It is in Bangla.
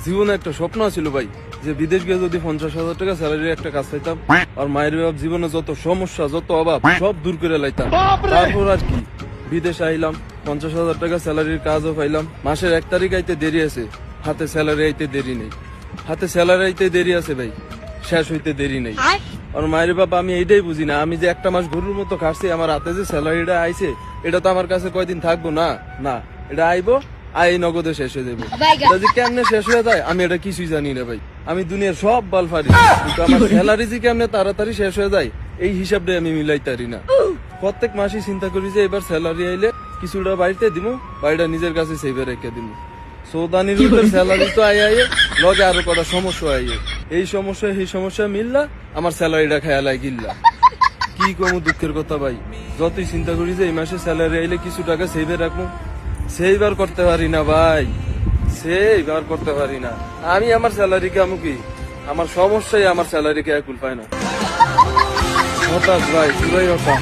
জীবনে একটা স্বপ্ন ছিল ভাই, যে বিদেশ গিয়ে যদি 50,000 টাকা স্যালারি একটা কাজ পাইতাম, আর মায়ের বাপ জীবনে যত সমস্যা যত অভাব সব দূর করে লাইতাম। তারপর আর কি, বিদেশে আইলাম, 50,000 টাকা স্যালারির কাজও পাইলাম। মাসের 1 তারিখ আইতে দেরি আছে, হাতে স্যালারি আইতে দেরি নেই। হাতে স্যালারি আইতে দেরি আছে ভাই, শেষ হইতে দেরি নেই। আর মায়ের বাবা আমি এইটাই বুঝি না, আমি যে একটা মাস গরুর মতো খাচ্ছি, আমার হাতে যে স্যালারিটা আইছে এটা তো আমার কাছে কয়দিন থাকবো না, না এটা আইবো, আই নগদে শেষ হয়ে যাবে। এটা যে কেমনে শেষ হয়ে যায় আমি এটা কিছুই জানি না ভাই। আমি দুনিয়ার সব বাল পারি, কিন্তু আমার স্যালারি যে কেমনে তাড়াতাড়ি শেষ হয়ে যায় এই হিসাবটা আমি মিলাইতে পারি না। প্রত্যেক মাসই চিন্তা করি যে এবার স্যালারি আইলে কিছুটা বাড়িতে দিব, বাড়িটা নিজের কাছে সেভে রেখে দিব। সৌদানির ভিতর স্যালারি তো আইয়ে লগে আরো কটা সমস্যা আইয়ে, এই সমস্যা মিললা আমার স্যালারিটা খেয়ালাই গিল্লা। কি কম দুঃখের কথা ভাই, যতই চিন্তা করি যে এই মাসে স্যালারি আইলে কিছু টাকা সেভে রাখবো, সেইবার করতে পারি না ভাই, সেইবার করতে পারি না। আমি আমার স্যালারিকে আমি কি, আমার সমস্যাই আমার স্যালারিকে একুল পায় না। হঠাৎ ভাই পুরাই হঠাৎ।